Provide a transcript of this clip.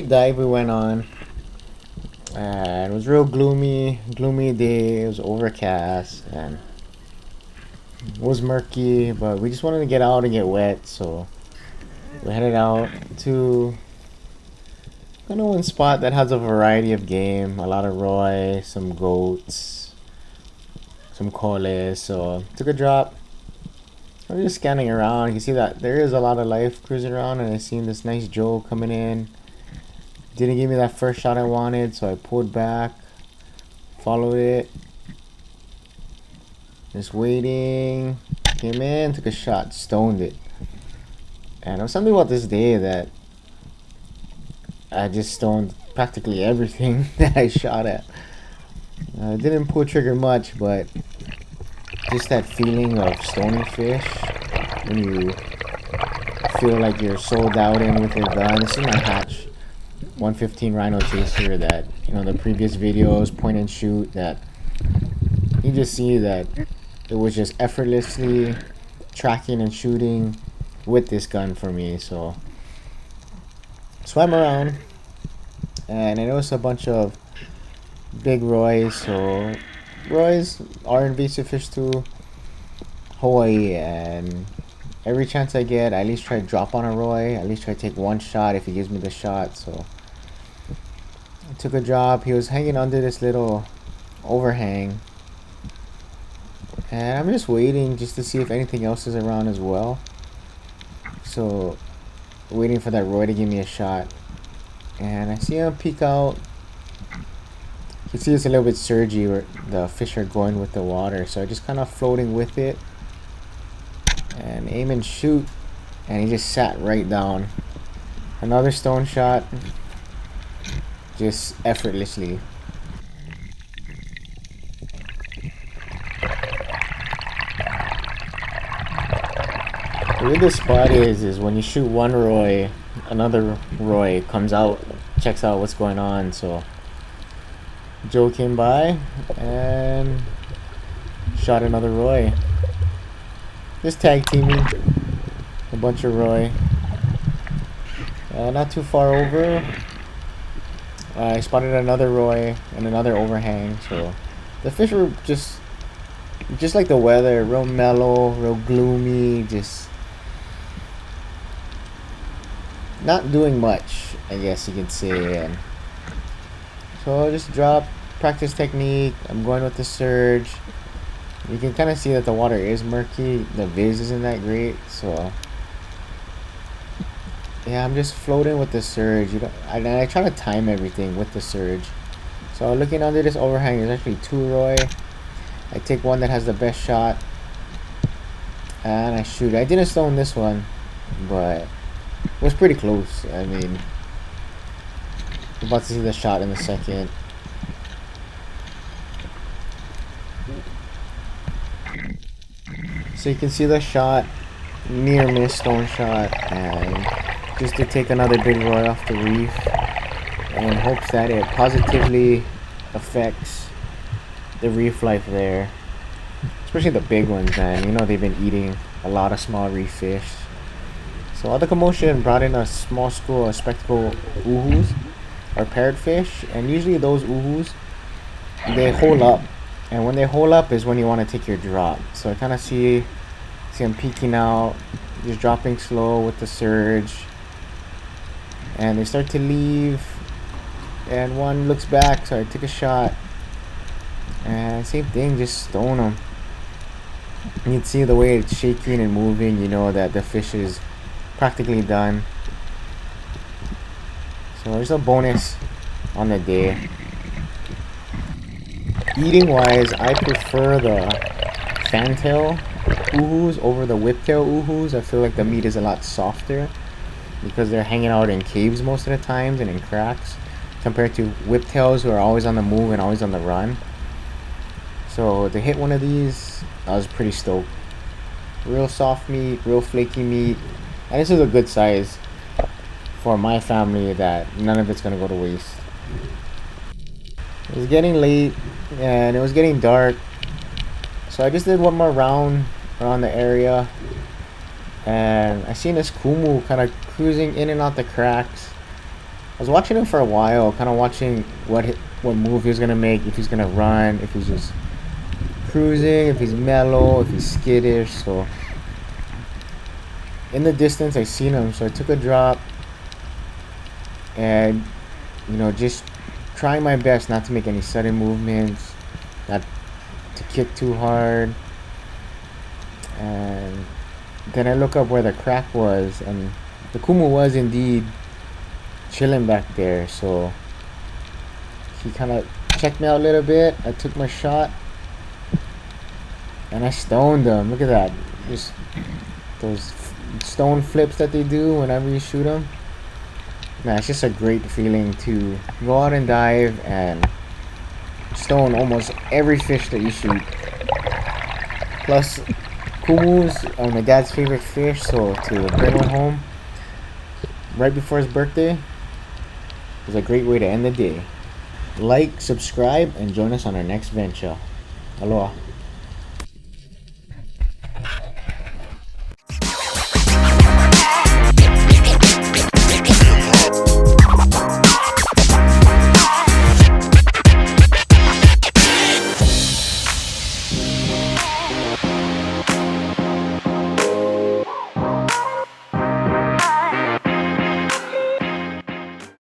night dive we went on, and it was real gloomy day. It was overcast and it was murky, but we just wanted to get out and get wet, so we headed out to kind of one spot that has a variety of game, a lot of roy, some goats, some coles. So took a drop. I was just scanning around. You can see that there is a lot of life cruising around, and I seen this nice Joe coming in. Didn't give me that first shot I wanted, so I pulled back, followed it, just waiting. Came in, took a shot, stoned it. And there was something about this day that I just stoned practically everything that I shot at. I didn't pull trigger much, but just that feeling of stoning fish when you feel like you're so dialed in with your gun. This is my Hatch 115 Rhino Chaser that, you know, the previous videos, point and shoot, that you just see that it was just effortlessly tracking and shooting with this gun for me. So swam around and I noticed a bunch of big roys. So roys are invasive fish to Hawaii, and every chance I get, I at least try to drop on a roy, at least try to take one shot if he gives me the shot. So I took a drop. He was hanging under this little overhang, and I'm just waiting just to see if anything else is around as well. So waiting for that roy to give me a shot, and I see him peek out. You can see it's a little bit surgy where the fish are going with the water, so I just kind of floating with it and aim and shoot, and he just sat right down. Another stone shot, just effortlessly. The way this spot is when you shoot one roy, another roy comes out, checks out what's going on. So Joe came by and shot another roy. Just tag teaming a bunch of roy. Not too far over, I spotted another roy and another overhang. So the fish were just like the weather, real mellow, real gloomy, just not doing much, I guess you could say. And so I just dropped, practice technique. I'm going with the surge. You can kind of see that the water is murky. The viz isn't that great, so yeah, I'm just floating with the surge. I try to time everything with the surge. So looking under this overhang, there's actually two roy. I take one that has the best shot and I shoot. I didn't stone this one, but it was pretty close. I mean, I'm about to see the shot in a second. So you can see the shot, near miss stone shot, and just to take another big roy off the reef in hopes that it positively affects the reef life there, especially the big ones, man. You know, they've been eating a lot of small reef fish. So all the commotion brought in a small school of spectacle uhus or parrotfish, and usually those uhus, they hole up, and when they hole up is when you want to take your drop. So I kind of see them peeking out, just dropping slow with the surge, and they start to leave, and one looks back, so I took a shot, and same thing, just stone them. You can see the way it's shaking and moving, you know that the fish is practically done. So there's a bonus on the day. Eating wise, I prefer the fantail uhus over the whiptail uhus. I feel like the meat is a lot softer because they're hanging out in caves most of the times and in cracks, compared to whiptails who are always on the move and always on the run. So to hit one of these, I was pretty stoked. Real soft meat, real flaky meat, and this is a good size for my family that none of it's gonna go to waste. It was getting late and it was getting dark, so I just did one more round around the area, and I seen this kumu kind of cruising in and out the cracks, I was watching him for a while, kind of watching what move he was gonna make, if he's gonna run, if he's just cruising, if he's mellow, if he's skittish. So in the distance, I seen him, so I took a drop, and just trying my best not to make any sudden movements, not to kick too hard. And then I look up where the crack was, and the kumu was indeed chilling back there. So he kind of checked me out a little bit. I took my shot, and I stoned him. Look at that, just those stone flips that they do whenever you shoot them. Man, it's just a great feeling to go out and dive and stone almost every fish that you shoot. Plus, kumus are my dad's favorite fish, so to bring one home right before his birthday is a great way to end the day. Like, subscribe, and join us on our next venture. Aloha.